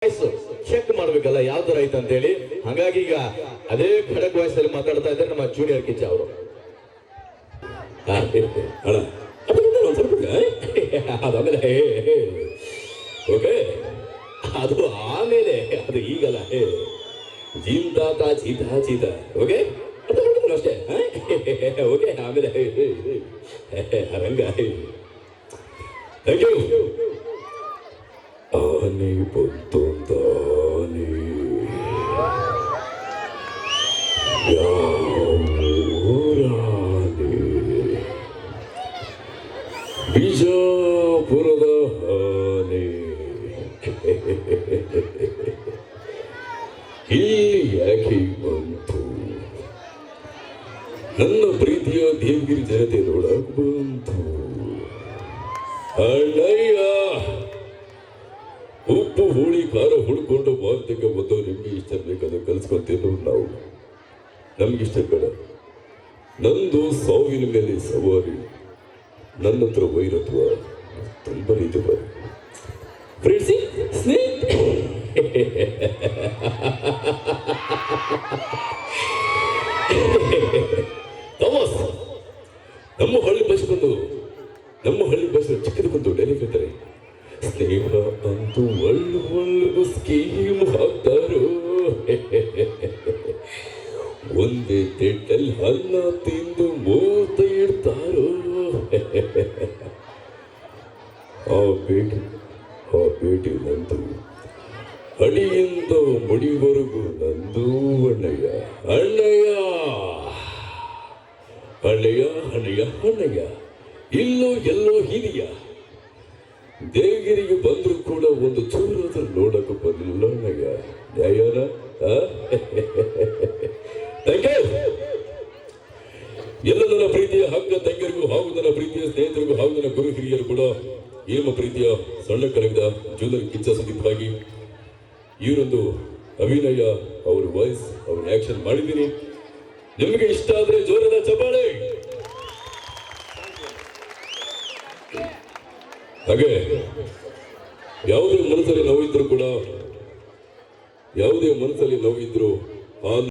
Check ಮಾಡ್ಬೇಕಲ್ಲ ಯಾವ ತರ ಐತೆ ಅಂತ ಹೇಳಿ. ಹಾಗಾಗಿ ಈಗ ಅದೇ ಖಡಕ್ ವಾಯ್ಸಲ್ಲಿ ಮಾತಾಡ್ತಾ ಇದ್ದಾರೆ ನಮ್ಮ ಜೂನಿಯರ್ ಕಿಚ್ಚ ಅವರು. ಅದಾದ್ಮೇಲೆ ಓಕೆ, ಅದು ಆಮೇಲೆ ಅದು ಈಗಲ್ಲ. ಜೀಂತಾತ ಚೀತಾ ಚೀತ ಓಕೆ ಅಷ್ಟೇ. ಓಕೆ ಆಮೇಲೆ ರಂಗ ಥ್ಯಾಂಕ್ ಯು. ಆನೆ ಬಂತೊಂದಾನೆ ಯಾವೂರಾನೆ ಬಿಜಾಪುರದ ಆನೆ ಇಲ್ಲಿ ಯಾಕೆ ಬಂತು? ನನ್ನ ಪ್ರೀತಿಯ ದೇವಗಿರಿ ಜನತೆ ನೋಡಕ್ ಬಂತು. ಅಣ್ಣಯ್ಯ ಉಪ್ಪು ಹುಳಿ ಖಾರ ಹುಡ್ಕೊಂಡು ಮಾರ್ತಕ್ಕೆ ಬಂದು ನಿಮ್ಗೆ ಇಷ್ಟ ಬೇಕಾದ ಕಲ್ಸ್ಕೊತೀವಿ ನಾವು. ನಮ್ಗಿಷ್ಟ ಬೇಡ. ನಂದು ಸಾವಿನ ಮೇಲೆ ಸವಾರಿ, ನನ್ನ ಹತ್ರ ವೈರತ್ವ ತುಂಬ ಇದು ಬರ ಫ್ರೆಂಡ್ಸಿ ಸ್ನೇಹಿತ. ಥಾಮಸ್ ನಮ್ಮ ಹಳ್ಳಿ ಬಸ್ ಚಿಕ್ಕದಕ್ಕೊಂದು ಡೈಲಾಗ್ ಹೇಳ್ತಾರೆ, ಸ್ನೇಹ ಅಂತೂ ಒಳ್ಳು ಸ್ಕೀಮ್ ಹಾಕ್ತಾರೋ, ಒಂದೇ ತೆಟ್ಟಲ್ಲಿ ಅನ್ನ ತಿಂದು ಮೂತ ಇಡ್ತಾರೋ. ಆ ಭೇಟಿ ನಂದು, ಅಡಿಯಿಂದ ಮುಡಿವರೆಗೂ ನಂದು. ಅಣ್ಣಯ್ಯ ಇಲ್ಲೋ ಎಲ್ಲೋ ಹೀರಿಯ ದೇವಗಿರಿಗೆ ಬಂದ್ರು ಕೂಡ ಒಂದು ಚೂರಾದ್ರೂ ನೋಡಕ್ಕೆ ಬರಲಿಲ್ಲ ಅಣ್ಣಯ್ಯ. ನ್ಯಾಯನ ಎಲ್ಲ ನನ್ನ ಪ್ರೀತಿಯ ಹಗ್ಗ ತಂಗಿಯರಿಗೂ ಹಾಗೂ ನನ್ನ ಪ್ರೀತಿಯ ಸ್ನೇಹಿತರಿಗೂ ಹಾಗೂ ನನ್ನ ಗುರು ಹಿರಿಯರು ಕೂಡ ನಿಮ್ಮ ಪ್ರೀತಿಯ ಸಣ್ಣ ಕಲಾವಿದ ಜೂನಿಯರ್ ಕಿಚ್ಚ ಸುದೀಪ್ ಆಗಿ ಇವರೊಂದು ಅಭಿನಯ, ಅವ್ರ ವಾಯ್ಸ್, ಅವ್ರ ಆಕ್ಷನ್ ಮಾಡಿದ್ದೀನಿ. ನಿಮಗೆ ಇಷ್ಟ ಆದ್ರೆ ಜೋರದ ಚಪ್ಪಾಳೆ. ಹಾಗೆ ಯಾವುದೇ ಮನಸ್ಸಲ್ಲಿ ನೋವಿದ್ರು